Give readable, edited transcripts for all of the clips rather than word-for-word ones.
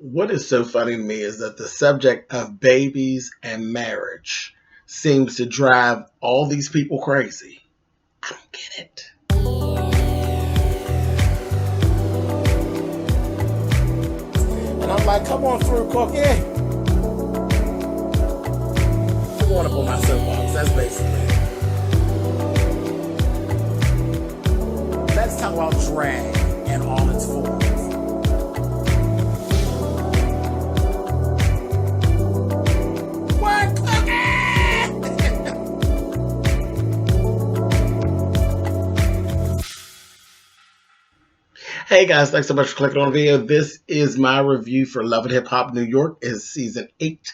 What is so funny to me is that the subject of babies and marriage seems to drive all these people crazy. I don't get it. And I'm like, come on through, Cookie. I'm going up on my soapbox. That's basically it. Let's talk about drag and all its forms. What, Cookie? Hey guys, thanks so much for clicking on the video. This is my review for Love and Hip Hop New York. Is season 8,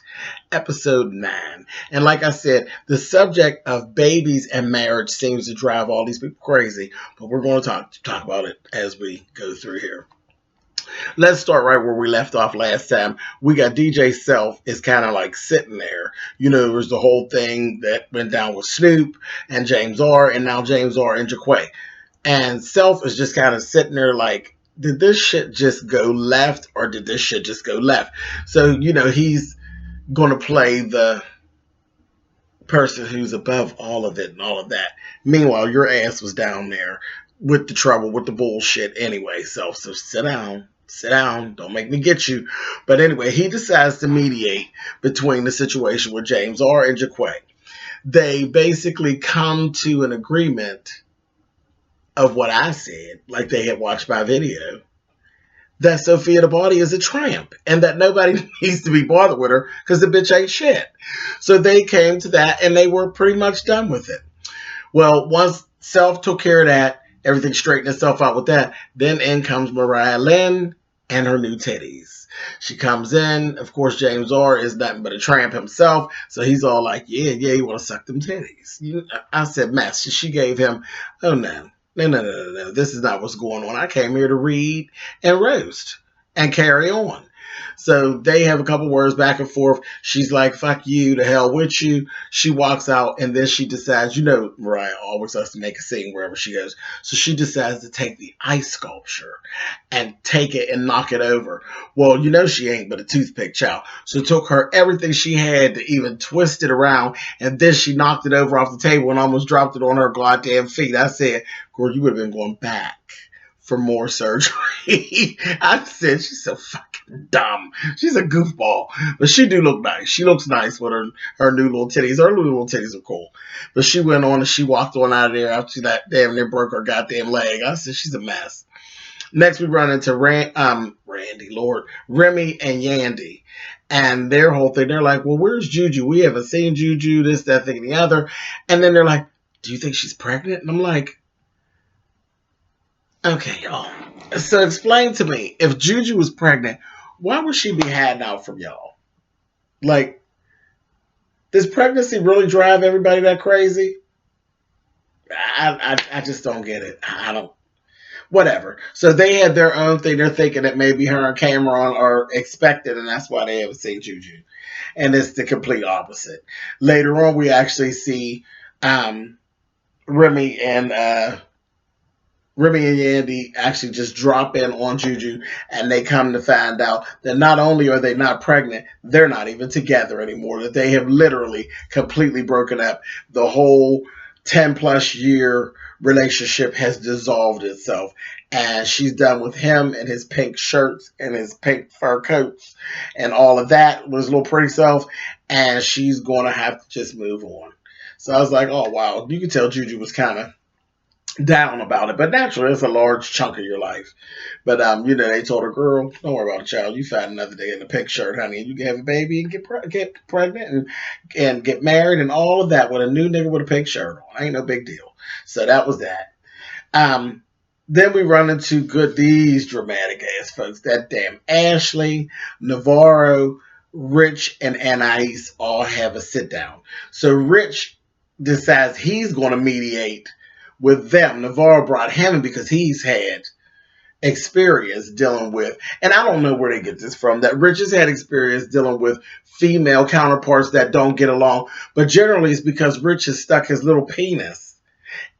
episode 9. And like I said, the subject of babies and marriage seems to drive all these people crazy, but we're going to talk about it as we go through here. Let's start right where we left off last time. We got DJ Self is kind of like sitting there. You know, there was the whole thing that went down with Snoop and James R, and now James R and Jaquay. And Self is just kind of sitting there like, did this shit just go left or did this shit just go left? So, you know, he's going to play the person who's above all of it and all of that. Meanwhile, your ass was down there with the trouble, with the bullshit anyway. So sit down. Sit down. Don't make me get you. But anyway, he decides to mediate between the situation with James R and Jaquay. They basically come to an agreement of what I said, like they had watched my video, that Sophia the Body is a tramp and that nobody needs to be bothered with her because the bitch ain't shit. So they came to that and they were pretty much done with it. Well, once Self took care of that, everything straightened itself out with that, then in comes Mariah Lynn and her new titties. She comes in. Of course, James R is nothing but a tramp himself. So he's all like, yeah, you want to suck them titties. I said, mess. She gave him, oh no. No. This is not what's going on. I came here to read and roast and carry on. So they have a couple words back and forth. She's like, fuck you, to hell with you. She walks out and then she decides, you know, Mariah always has to make a scene wherever she goes. So she decides to take the ice sculpture and take it and knock it over. Well, you know she ain't but a toothpick, child. So it took her everything she had to even twist it around, and then she knocked it over off the table and almost dropped it on her goddamn feet. I said, girl, you would have been going back for more surgery. I said, she's so fucking dumb. She's a goofball. But she do look nice. She looks nice with her new little titties. Her new little titties are cool. But she went on and she walked on out of there after she damn near broke her goddamn leg. I said, she's a mess. Next, we run into Remy and Yandy. And their whole thing, they're like, well, where's Juju? We haven't seen Juju, this, that, thing, and the other. And then they're like, do you think she's pregnant? And I'm like, okay, y'all. So explain to me, if Juju was pregnant, why would she be hiding out from y'all? Like, does pregnancy really drive everybody that crazy? I just don't get it. I don't. Whatever. So they had their own thing. They're thinking that maybe her and Cameron are expected, and that's why they haven't seen Juju. And it's the complete opposite. Later on, we actually see Remy and Yandy actually just drop in on Juju, and they come to find out that not only are they not pregnant, they're not even together anymore, that they have literally completely broken up. The whole 10 plus year relationship has dissolved itself, and she's done with him and his pink shirts and his pink fur coats and all of that with his little pretty self, and she's going to have to just move on. So I was like, oh wow, you could tell Juju was kind of down about it, but naturally it's a large chunk of your life. But you know, they told her, girl, don't worry about it, child, you find another day in a pink shirt, honey, and you can have a baby and get pregnant and get married and all of that with a new nigga with a pink shirt on. Ain't no big deal. So that was that. Then we run into these dramatic ass folks. That damn Ashley, Navarro, Rich, and Anais all have a sit down. So Rich decides he's going to mediate with them. Navarro brought him because he's had experience dealing with, and I don't know where they get this from, that Rich has had experience dealing with female counterparts that don't get along, but generally it's because Rich has stuck his little penis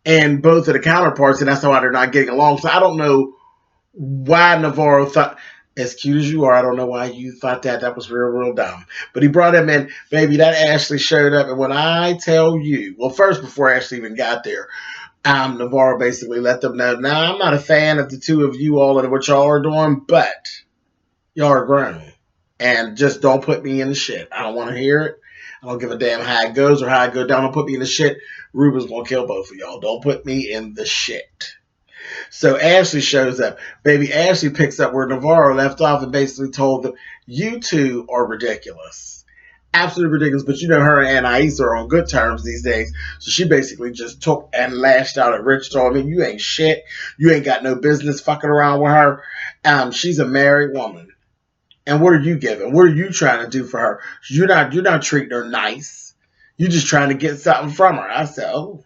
in both of the counterparts, and that's why they're not getting along. So I don't know why Navarro thought As cute as you are, I don't know why you thought that. That was real, real dumb. But he brought him in. Baby, that Ashley showed up. And when I tell you, well, first, before Ashley even got there, Navarro basically let them know, now, I'm not a fan of the two of you all and what y'all are doing, but y'all are grown. And just don't put me in the shit. I don't want to hear it. I don't give a damn how it goes or how I go down. Don't put me in the shit. Ruben's going to kill both of y'all. Don't put me in the shit. So Ashley shows up. Baby Ashley picks up where Navarro left off and basically told them, you two are ridiculous. Absolutely ridiculous. But you know her and Anais are on good terms these days. So she basically just took and lashed out at Rich. Told me, you ain't shit. You ain't got no business fucking around with her. She's a married woman. And what are you giving? What are you trying to do for her? You're not treating her nice. You're just trying to get something from her. I said, oh,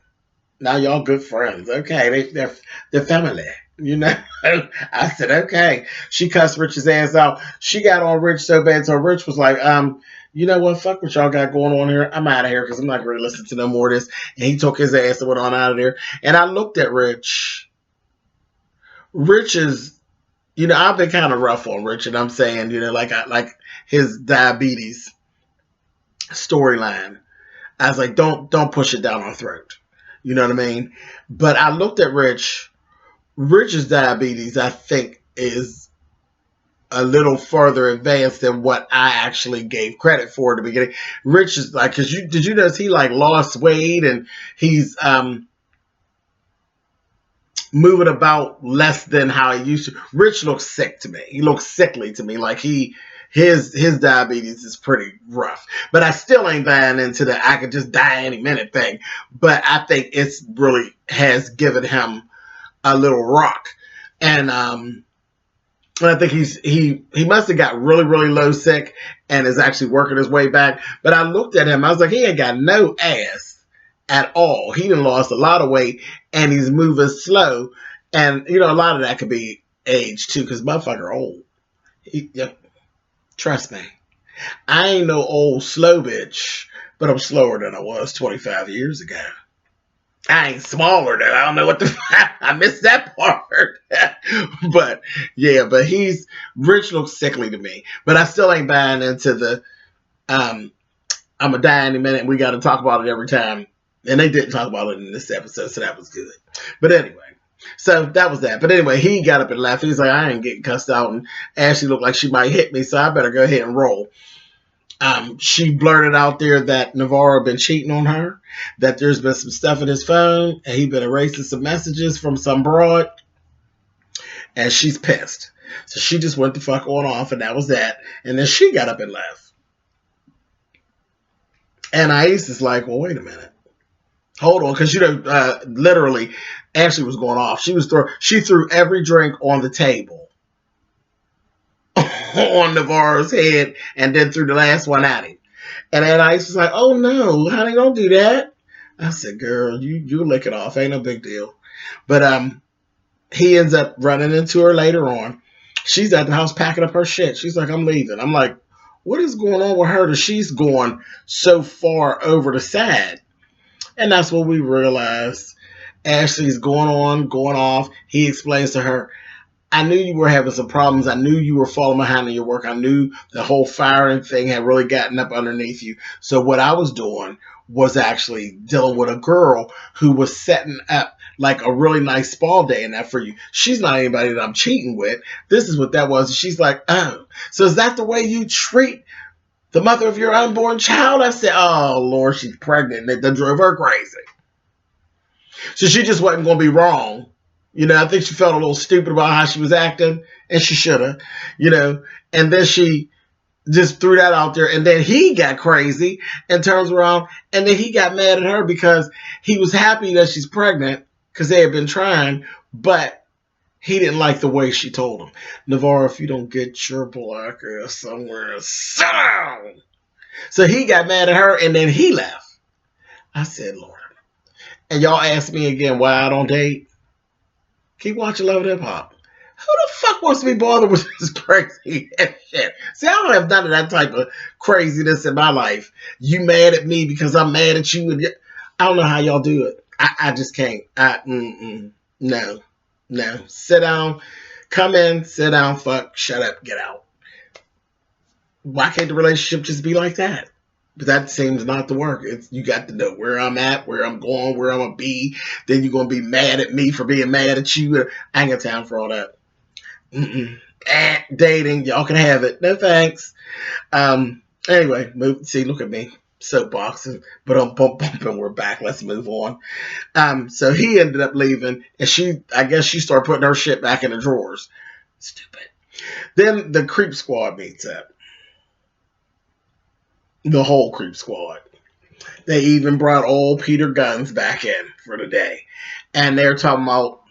now y'all good friends. Okay, they're family. You know? I said, okay. She cussed Rich's ass out. She got on Rich so bad, so Rich was like, you know what? Fuck what y'all got going on here. I'm out of here because I'm not going to listen to no more of this. And he took his ass and went on out of there. And I looked at Rich. Rich is, you know, I've been kind of rough on Rich, and I'm saying, you know, like his diabetes storyline. I was like, don't push it down our throat. You know what I mean? But I looked at Rich. Rich's diabetes, I think, is a little further advanced than what I actually gave credit for at the beginning. Rich is like, cause did you notice he like lost weight and he's moving about less than how he used to. Rich looks sick to me. He looks sickly to me. Like his diabetes is pretty rough. But I still ain't buying into the I could just die any minute thing. But I think it's really has given him a little rock. And I think he must have got really, really low sick and is actually working his way back. But I looked at him, I was like, he ain't got no ass at all. He done lost a lot of weight and he's moving slow. And you know, a lot of that could be age too, because motherfucker old. Trust me. I ain't no old slow bitch, but I'm slower than I was 25 years ago. I ain't smaller though. I don't know what the I missed that part. But yeah, but Rich looks sickly to me. But I still ain't buying into the I'm gonna die any minute and we gotta talk about it every time. And they didn't talk about it in this episode, so that was good. But anyway, so that was that. But anyway, he got up and left. He's like, I ain't getting cussed out, and Ashley looked like she might hit me, so I better go ahead and roll. She blurted out there that Navarro been cheating on her, that there's been some stuff in his phone, and he been erasing some messages from some broad, and she's pissed. So she just went the fuck on off, and that was that. And then she got up and left. And Ice is like, well, wait a minute. Hold on, because you know, literally, Ashley was going off. She threw every drink on the table on Navarro's head, and then threw the last one at him. And then Ice was like, "Oh no, honey, don't do that." I said, "Girl, you lick it off. Ain't no big deal." But he ends up running into her later on. She's at the house packing up her shit. She's like, "I'm leaving." I'm like, "What is going on with her that she's going so far over the side?" And that's what we realized. Ashley's going off. He explains to her, I knew you were having some problems. I knew you were falling behind in your work. I knew the whole firing thing had really gotten up underneath you. So what I was doing was actually dealing with a girl who was setting up like a really nice spa day and that for you. She's not anybody that I'm cheating with. This is what that was. She's like, oh, so is that the way you treat the mother of your unborn child? I said, oh, Lord, she's pregnant. That drove her crazy. So she just wasn't going to be wrong. You know, I think she felt a little stupid about how she was acting, and she should have, you know. And then she just threw that out there, and then he got crazy and turns around, and then he got mad at her because he was happy that she's pregnant because they had been trying, but he didn't like the way she told him. Navarro, if you don't get your black ass somewhere, sit down. So he got mad at her, and then he left. I said, Lord. And y'all ask me again why I don't date. Keep watching Love and Hip Hop. Who the fuck wants to be bothered with this crazy shit? See, I don't have none of that type of craziness in my life. You mad at me because I'm mad at you. And I don't know how y'all do it. I just can't. No. Sit down. Come in, sit down, fuck, shut up, get out. Why can't the relationship just be like that? But that seems not to work. You got to know where I'm at, where I'm going, where I'm gonna be. Then you're gonna be mad at me for being mad at you. I ain't got time for all that. Dating, y'all can have it. No thanks. Anyway, see, look at me, soapboxing, but I'm bumping. We're back. Let's move on. So he ended up leaving, and I guess she started putting her shit back in the drawers. Stupid. Then the creep squad meets up. The whole creep squad. They even brought old Peter Guns back in for the day. And they're talking about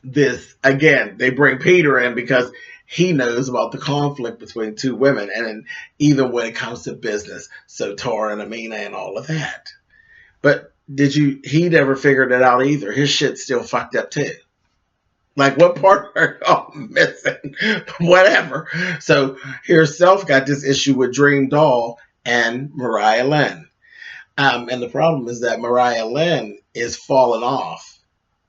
this again. They bring Peter in because he knows about the conflict between two women, and even when it comes to business. So Tara and Amina and all of that. But he never figured it out either. His shit's still fucked up too. Like, what part are y'all missing? Whatever. So here's Self got this issue with Dream Doll and Mariah Lynn. And the problem is that Mariah Lynn is falling off,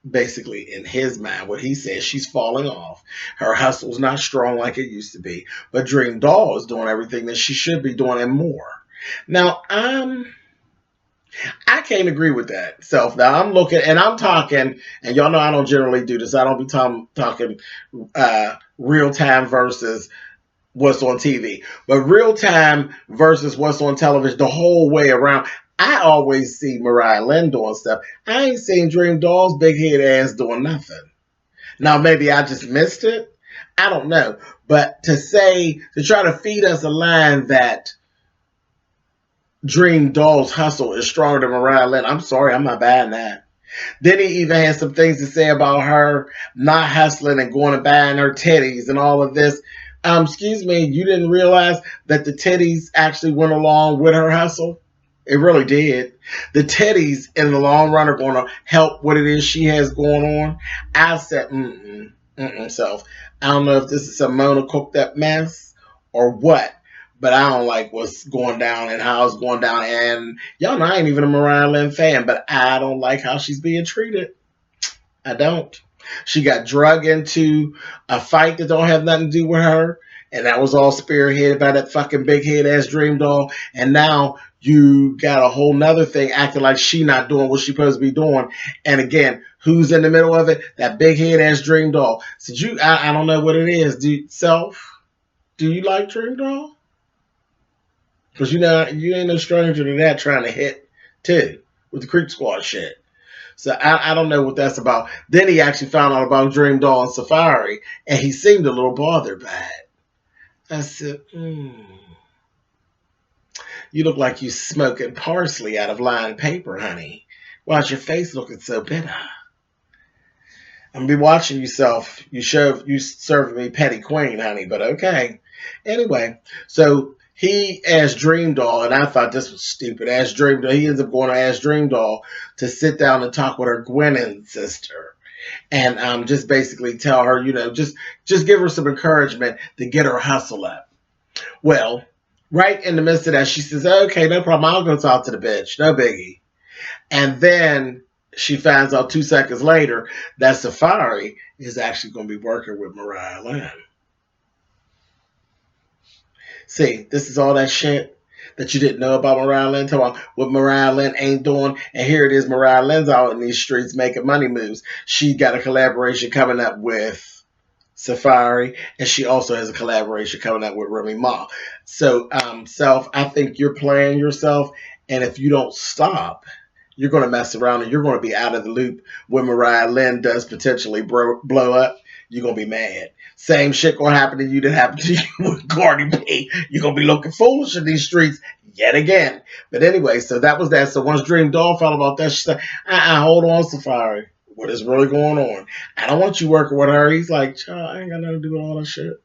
basically, in his mind. What he says, she's falling off. Her hustle's not strong like it used to be. But Dream Doll is doing everything that she should be doing and more. Now, I can't agree with that. Self. Now, I'm looking, and I'm talking, and y'all know I don't generally do this. I don't be talking real time versus what's on TV. But real time versus what's on television, the whole way around. I always see Mariah Lynn doing stuff. I ain't seen Dream Doll's big head ass doing nothing. Now, maybe I just missed it. I don't know. But to try to feed us a line that Dream Doll's hustle is stronger than Mariah Lynn, I'm sorry, I'm not buying that. Then he even had some things to say about her not hustling and going and buying her titties and all of this. Excuse me, you didn't realize that the titties actually went along with her hustle? It really did. The titties in the long run are going to help what it is she has going on. I said, Self. I don't know if this is some Mona cooked up mess or what, but I don't like what's going down and how it's going down. And y'all know I ain't even a Mariah Lynn fan, but I don't like how she's being treated. I don't. She got drug into a fight that don't have nothing to do with her, and that was all spearheaded by that fucking big head ass Dream Doll. And now you got a whole nother thing acting like she not doing what she's supposed to be doing. And again, who's in the middle of it? That big head ass Dream Doll. So I don't know what it is. Do you like Dream Doll? Because you ain't no stranger to that trying to hit too with the Creep Squad shit. So I don't know what that's about. Then he actually found out about Dream Doll and Safari, and he seemed a little bothered by it. I said, You look like you smoking parsley out of lined paper, honey. Why's your face looking so bitter? I'm gonna be watching yourself. You serving me petty queen, honey, but okay. Anyway, so he asked Dream Doll, and I thought this was stupid. Asked Dream Doll. He ends up going to ask Dream Doll to sit down and talk with her Gwennon sister, and just basically tell her, just give her some encouragement to get her hustle up. Well, right in the midst of that, she says, "Okay, no problem. I'll go talk to the bitch. No biggie." And then she finds out 2 seconds later that Safari is actually going to be working with Mariah Lynn. See, this is all that shit that you didn't know about Mariah Lynn. Talking about what Mariah Lynn ain't doing. And here it is, Mariah Lynn's out in these streets making money moves. She got a collaboration coming up with Safari, and she also has a collaboration coming up with Remy Ma. So, Self, I think you're playing yourself, and if you don't stop, you're going to mess around and you're going to be out of the loop when Mariah Lynn does potentially blow up. You're going to be mad. Same shit going to happen to you that happened to you with Cardi B. You're going to be looking foolish in these streets yet again. But anyway, so that was that. So once Dream Doll found out that, she said, hold on, Safari. What is really going on? I don't want you working with her. He's like, child, I ain't got nothing to do with all that shit.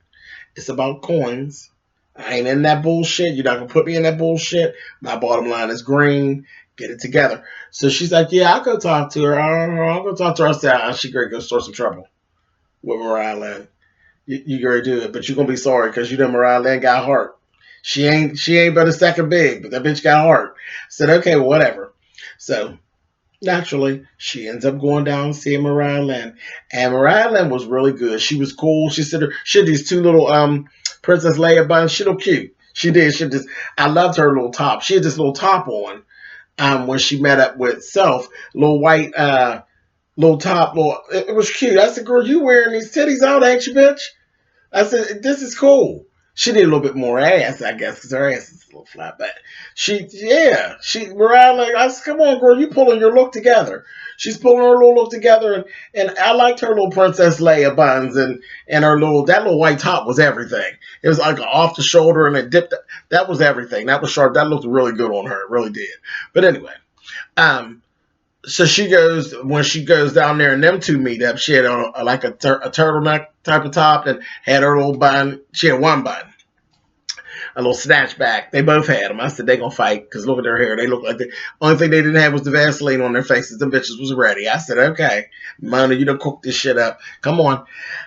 It's about coins. I ain't in that bullshit. You're not going to put me in that bullshit. My bottom line is green. Get it together. So she's like, yeah, I'll go talk to her. I'll go talk to her. I said, she great, go start some trouble with Mariah Lynn. You gotta do it, but you're gonna be sorry because you know Mariah Lynn got heart. She ain't but a second big, but that bitch got heart. I said, okay, well, whatever. So Naturally, she ends up going down and seeing Mariah Lynn. And Mariah Lynn was really good. She was cool. She had these two little Princess Leia buns. She looked cute. She did. I loved her little top. She had this little top on when she met up with Self. Little white little top, it was cute. I said, girl, you wearing these titties out, ain't you, bitch? I said, this is cool. She need a little bit more ass, I guess, because her ass is a little flat. But Mariah, like, I said, come on, girl, you pulling your look together. She's pulling her little look together, and I liked her little Princess Leia buns, and that little white top was everything. It was like off the shoulder, and it dipped. That was everything. That was sharp. That looked really good on her. It really did. But anyway, so when she goes down there and them two meet up, she had on like a turtleneck type of top and had her little bun. She had one bun, a little snatchback. They both had them. I said they gonna fight because look at their hair. They look like the only thing they didn't have was the Vaseline on their faces. The bitches was ready. I said okay, Mona, you done cooked this shit up. Come on.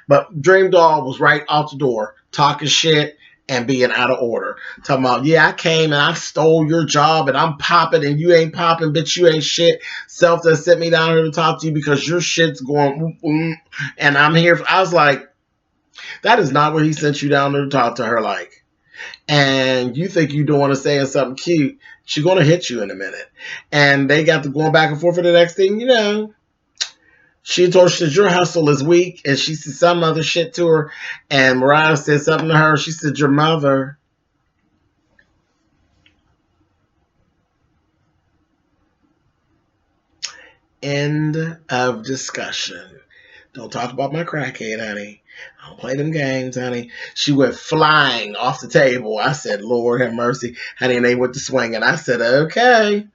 But Dream Doll was right out the door talking shit and being out of order. Talking about, yeah, I came and I stole your job and I'm popping and you ain't popping, bitch, you ain't shit. Self that sent me down here to talk to you because your shit's going, and I'm here. I was like, that is not what he sent you down there to talk to her like. And you think you don't want to say something cute, she's going to hit you in a minute. And they got to going back and forth for the next thing, she told her, she said, your hustle is weak. And she said some other shit to her. And Mariah said something to her. She said, your mother. End of discussion. Don't talk about my crackhead, honey. I don't play them games, honey. She went flying off the table. I said, Lord have mercy. Honey, and they went to swing. And I said, okay.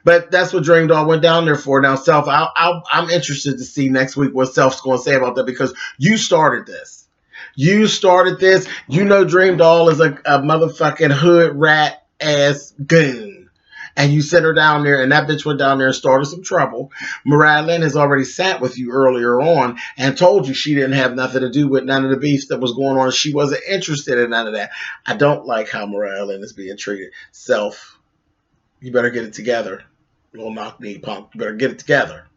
But that's what Dream Doll went down there for. Now, Self, I'm interested to see next week what Self's going to say about that because you started this. You started this. You know Dream Doll is a motherfucking hood rat ass goon. And you sent her down there, and that bitch went down there and started some trouble. Mariah Lynn has already sat with you earlier on and told you she didn't have nothing to do with none of the beef that was going on. She wasn't interested in none of that. I don't like how Mariah Lynn is being treated. Self, you better get it together. Little knock-knee punk. You better get it together.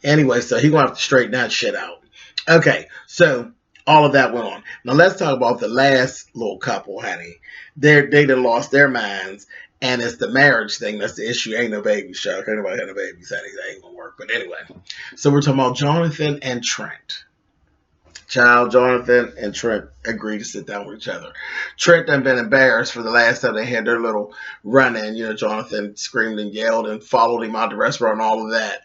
Anyway, so he gonna have to straighten that shit out. Okay, so all of that went on. Now let's talk about the last little couple, honey. They done lost their minds, and it's the marriage thing that's the issue. Ain't no baby shock. Ain't nobody had no babies, honey. That ain't gonna work. But anyway, so we're talking about Jonathan and Trent. Child, Jonathan and Trent agreed to sit down with each other. Trent done been embarrassed for the last time they had their little run-in. Jonathan screamed and yelled and followed him out the restaurant and all of that.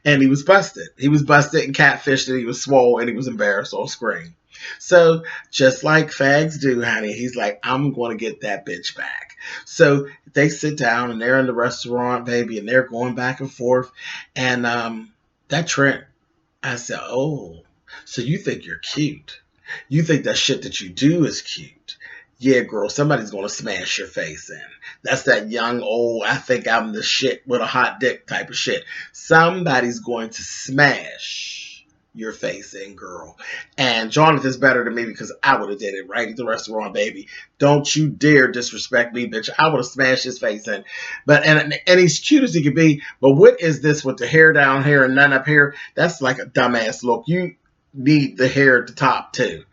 And he was busted. He was busted and catfished and he was swole and he was embarrassed on screen. So just like fags do, honey, he's like, I'm going to get that bitch back. So they sit down and they're in the restaurant, baby, and they're going back and forth. And that Trent, I said, oh, so you think you're cute. You think that shit that you do is cute. Yeah, girl, somebody's going to smash your face in. That's that young, old, I think I'm the shit with a hot dick type of shit. Somebody's going to smash your face in, girl. And Jonathan's better than me because I would have did it right at the restaurant, baby. Don't you dare disrespect me, bitch. I would have smashed his face in. But and he's cute as he could be. But what is this with the hair down here and none up here? That's like a dumbass look. You need the hair at the top too.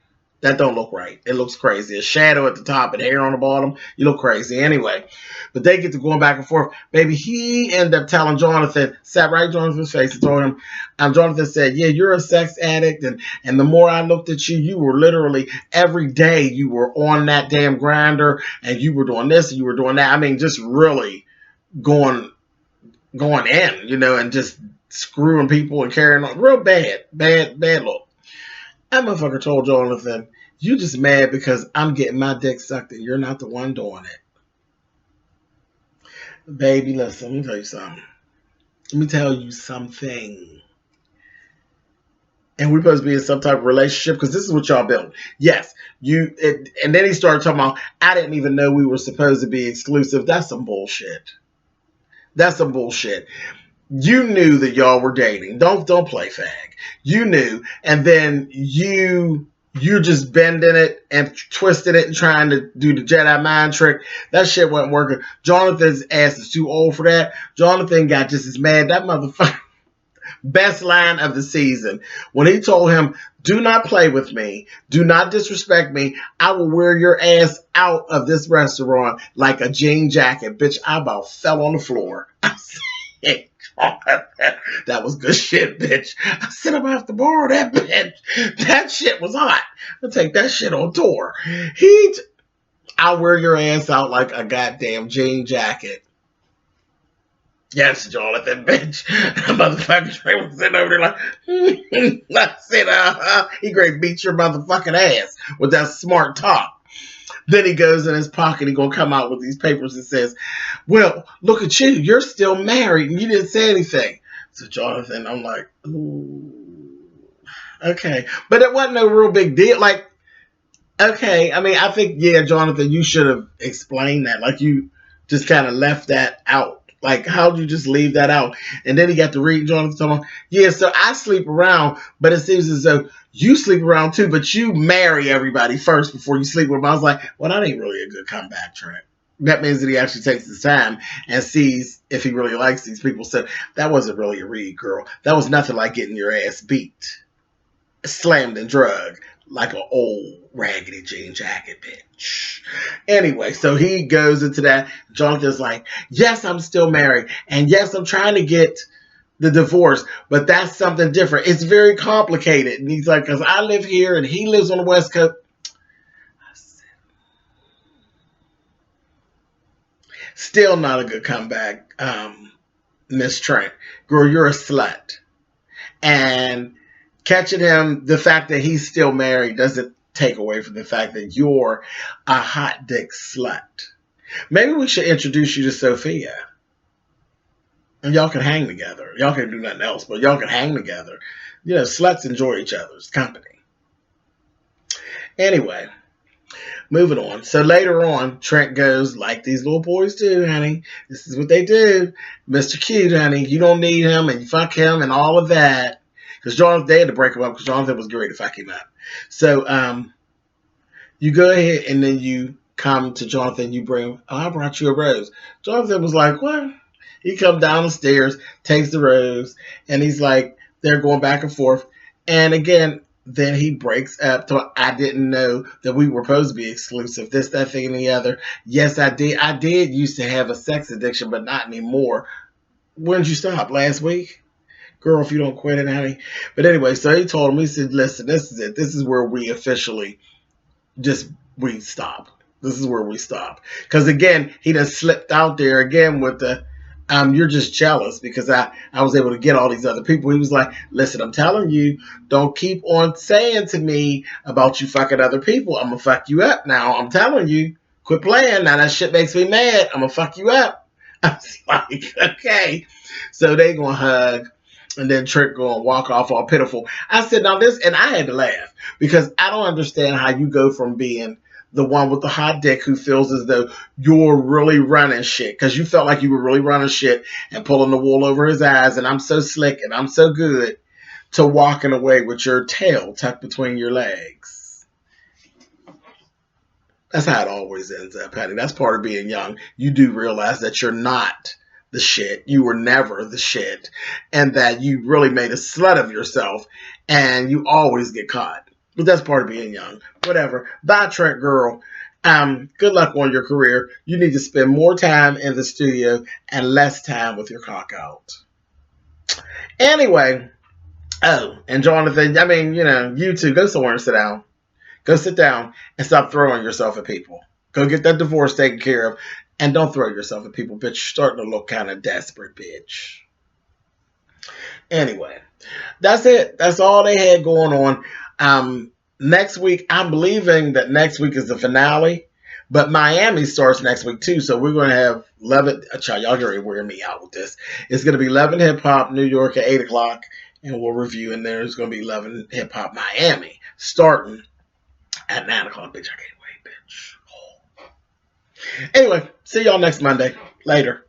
That don't look right. It looks crazy. A shadow at the top and hair on the bottom. You look crazy anyway. But they get to going back and forth. Baby, he ended up telling Jonathan, sat right in Jonathan's face and told him, Jonathan said, yeah, you're a sex addict. And the more I looked at you, you were literally every day you were on that damn grinder and you were doing this and you were doing that. I mean, just really going in, and just screwing people and carrying on. Real bad look. That motherfucker told Jonathan, you just mad because I'm getting my dick sucked and you're not the one doing it. Baby, listen, let me tell you something. Let me tell you something. And we're supposed to be in some type of relationship because this is what y'all built. Yes, and then he started talking about, I didn't even know we were supposed to be exclusive. That's some bullshit. You knew that y'all were dating. Don't play fag. You knew, and then you you're just bending it and twisting it and trying to do the Jedi mind trick. That shit wasn't working. Jonathan's ass is too old for that. Jonathan got just as mad. That motherfucker. Best line of the season. When he told him, do not play with me. Do not disrespect me. I will wear your ass out of this restaurant like a jean jacket. Bitch, I about fell on the floor. I said, that was good shit, bitch. I said, I'm going to have to borrow that bitch. That shit was hot. I'll take that shit on tour. I'll wear your ass out like a goddamn jean jacket. Yes, Jonathan, bitch. Motherfucking Trent was sitting over there like, I said, he great beat your motherfucking ass with that smart talk. Then he goes in his pocket, he gonna come out with these papers and says, well, look at you, you're still married and you didn't say anything. So Jonathan, I'm like, ooh, okay. But it wasn't no real big deal. Like, okay, I mean, I think, yeah, Jonathan, you should have explained that. Like, you just kind of left that out. Like, how'd you just leave that out? And then he got to read Jonathan talking about, yeah, so I sleep around, but it seems as though you sleep around too, but you marry everybody first before you sleep with them. I was like, well, that ain't really a good comeback, Trent. That means that he actually takes his time and sees if he really likes these people. So that wasn't really a read, girl. That was nothing like getting your ass beat, slammed and drugged like an old raggedy jean jacket, bitch. Anyway, so he goes into that. Jonathan's like, yes, I'm still married. And yes, I'm trying to get the divorce, but that's something different. It's very complicated. And he's like, because I live here and he lives on the West Coast. Still not a good comeback, Miss Trent. Girl, you're a slut. And catching him, the fact that he's still married doesn't take away from the fact that you're a hot dick slut. Maybe we should introduce you to Sophia. And y'all can hang together. Y'all can do nothing else, but y'all can hang together. You know, sluts enjoy each other's company. Anyway, moving on. So later on, Trent goes, like these little boys do, honey. This is what they do. Mr. Cute, honey. You don't need him and you fuck him and all of that. Because Jonathan, they had to break him up because Jonathan was ready to fuck him up. So you go ahead and then you come to Jonathan. You bring him, oh, I brought you a rose. Jonathan was like, what? He comes down the stairs, takes the rose, and he's like, they're going back and forth. And again, then he breaks up. So I didn't know that we were supposed to be exclusive. This, that, thing, and the other. Yes, I did. I did used to have a sex addiction, but not anymore. When did you stop? Last week? Girl, if you don't quit it, honey. But anyway, so he told him, he said, listen, this is it. This is where we officially we stop. This is where we stop. Because again, he done slipped out there again with the, you're just jealous because I was able to get all these other people. He was like, listen, I'm telling you, don't keep on saying to me about you fucking other people. I'm going to fuck you up now. I'm telling you, quit playing. Now that shit makes me mad. I'm going to fuck you up. I was like, okay. So they going to hug. And then Trent going to walk off all pitiful. I said, now this, and I had to laugh because I don't understand how you go from being the one with the hot dick who feels as though you're really running shit because you felt like you were really running shit and pulling the wool over his eyes and I'm so slick and I'm so good to walking away with your tail tucked between your legs. That's how it always ends up, honey. That's part of being young. You do realize that you're not the shit. You were never the shit. And that you really made a slut of yourself and you always get caught. But that's part of being young. Whatever. Bye, Trent girl. Good luck on your career. You need to spend more time in the studio and less time with your cock out. Anyway. Oh, and Jonathan, I mean, you know, you two, go somewhere and sit down. Go sit down and stop throwing yourself at people. Go get that divorce taken care of. And don't throw yourself at people, bitch. You're starting to look kind of desperate, bitch. Anyway, that's it. That's all they had going on. Next week, I'm believing that next week is the finale. But Miami starts next week, too. So we're going to have Love It. Y'all going to wear me out with this. It's going to be Love and Hip Hop New York at 8 o'clock. And we'll review. And there's going to be Love and Hip Hop Miami starting at 9 o'clock. Bitch, I can't wait, bitch. Anyway, see y'all next Monday. Later.